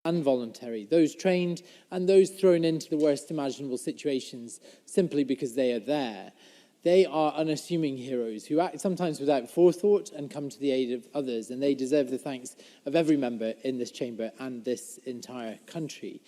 and voluntary, those trained and those thrown into the worst imaginable situations simply because they are there. They are unassuming heroes who act sometimes without forethought and come to the aid of others, and they deserve the thanks of every member in this chamber and this entire country.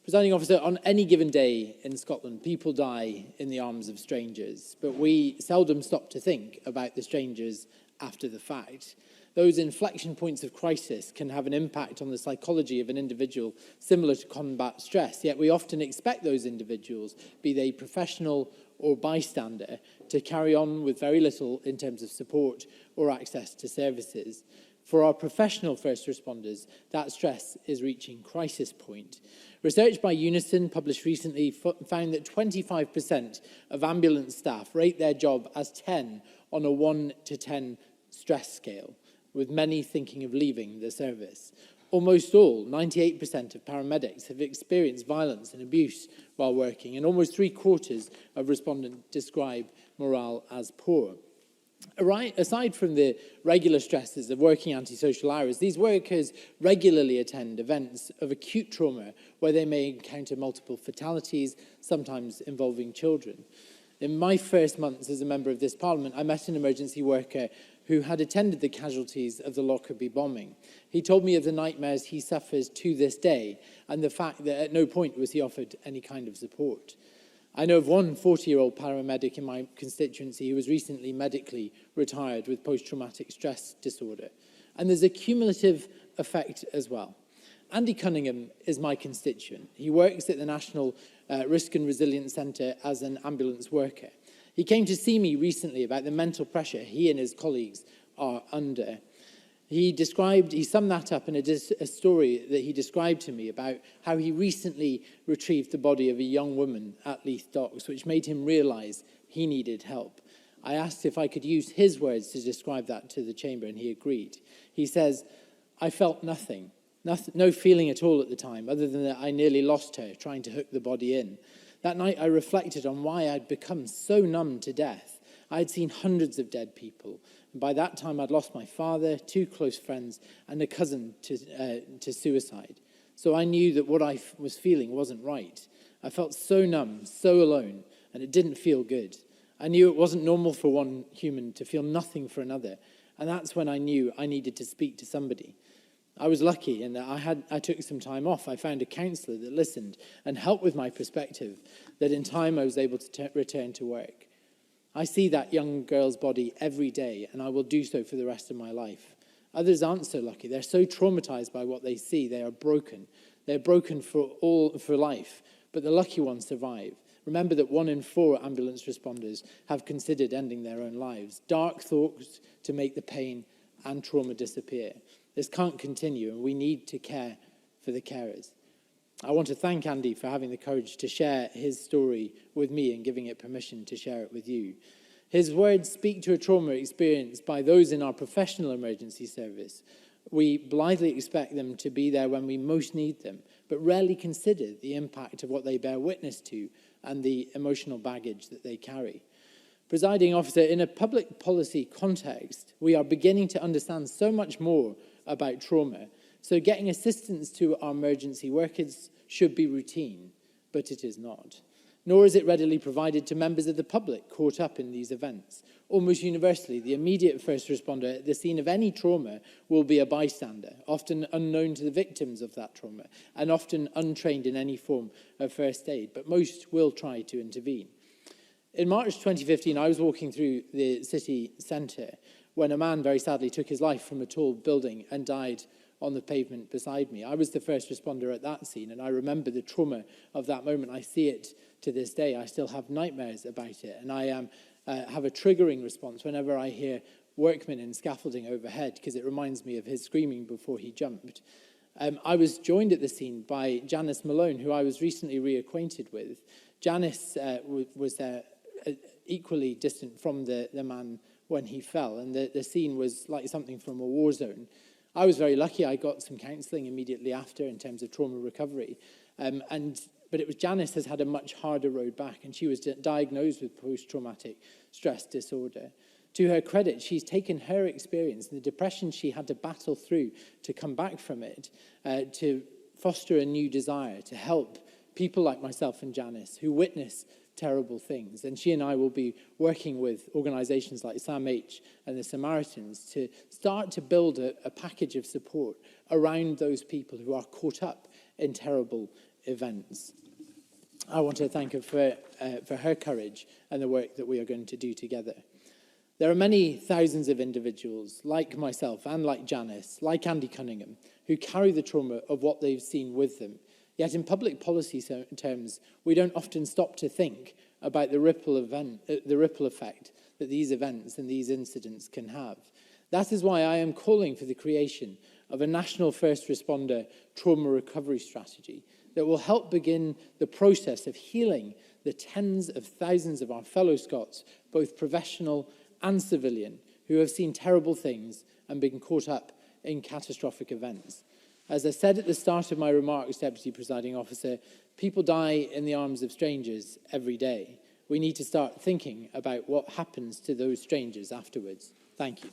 Presiding Officer, on any given day in Scotland, people die in the arms of strangers, but we seldom stop to think about the strangers after the fact. Those inflection points of crisis can have an impact on the psychology of an individual similar to combat stress, yet we often expect those individuals, be they professional or bystander, to carry on with very little in terms of support or access to services. For our professional first responders, that stress is reaching crisis point. Research by Unison, published recently, found that 25% of ambulance staff rate their job as 10 on a 1 to 10 stress scale, with many thinking of leaving the service. Almost all, 98% of paramedics, have experienced violence and abuse while working, and almost 3/4 of respondents describe morale as poor. Aside from the regular stresses of working antisocial hours, these workers regularly attend events of acute trauma where they may encounter multiple fatalities, sometimes involving children. In my first months as a member of this parliament, I met an emergency worker who had attended the casualties of the Lockerbie bombing. He told me of the nightmares he suffers to this day and the fact that at no point was he offered any kind of support. I know of one 40-year-old paramedic in my constituency who was recently medically retired with post-traumatic stress disorder. And there's a cumulative effect as well. Andy Cunningham is my constituent. He works at the National Risk and Resilience Centre as an ambulance worker. He came to see me recently about the mental pressure he and his colleagues are under. He summed that up in a story that he described to me about how he recently retrieved the body of a young woman at Leith Docks, which made him realise he needed help. I asked if I could use his words to describe that to the chamber, and he agreed. He says, "I felt nothing, no feeling at all at the time, other than that I nearly lost her trying to hook the body in. That night I reflected on why I'd become so numb to death. I had seen hundreds of dead people. And by that time, I'd lost my father, 2 close friends, and a cousin to suicide. So I knew that what I was feeling wasn't right. I felt so numb, so alone, and it didn't feel good. I knew it wasn't normal for one human to feel nothing for another, and that's when I knew I needed to speak to somebody. I was lucky in that I took some time off. I found a counsellor that listened and helped with my perspective, that in time I was able to return to work. I see that young girl's body every day, and I will do so for the rest of my life. Others aren't so lucky. They're so traumatized by what they see. They are broken. They're broken for life, but the lucky ones survive. Remember that 1 in 4 ambulance responders have considered ending their own lives. Dark thoughts to make the pain and trauma disappear. This can't continue, and we need to care for the carers. I want to thank Andy for having the courage to share his story with me and giving it permission to share it with you. His words speak to a trauma experienced by those in our professional emergency service. We blithely expect them to be there when we most need them, but rarely consider the impact of what they bear witness to and the emotional baggage that they carry. Presiding Officer, in a public policy context, we are beginning to understand so much more about trauma. So getting assistance to our emergency workers should be routine, but it is not. Nor is it readily provided to members of the public caught up in these events. Almost universally, the immediate first responder at the scene of any trauma will be a bystander, often unknown to the victims of that trauma, and often untrained in any form of first aid, but most will try to intervene. In March 2015, I was walking through the city centre when a man very sadly took his life from a tall building and died on the pavement beside me. I was the first responder at that scene, and I remember the trauma of that moment. I see it to this day. I still have nightmares about it, and I have a triggering response whenever I hear workmen in scaffolding overhead, because it reminds me of his screaming before he jumped. I was joined at the scene by Janice Malone, who I was recently reacquainted with. Janice was equally distant from the man when he fell, and the scene was like something from a war zone. I was very lucky. I got some counselling immediately after in terms of trauma recovery. But it was Janice has had a much harder road back, and she was diagnosed with post-traumatic stress disorder. To her credit, she's taken her experience and the depression she had to battle through to come back from it, to foster a new desire to help people like myself and Janice who witness terrible things. And she and I will be working with organisations like SAMH and the Samaritans to start to build a package of support around those people who are caught up in terrible events. I want to thank her for her courage and the work that we are going to do together. There are many thousands of individuals like myself and like Janice, like Andy Cunningham, who carry the trauma of what they've seen with them. Yet in public policy terms, we don't often stop to think about the ripple effect that these events and these incidents can have. That is why I am calling for the creation of a national first responder trauma recovery strategy that will help begin the process of healing the tens of thousands of our fellow Scots, both professional and civilian, who have seen terrible things and been caught up in catastrophic events. As I said at the start of my remarks, Deputy Presiding Officer, people die in the arms of strangers every day. We need to start thinking about what happens to those strangers afterwards. Thank you.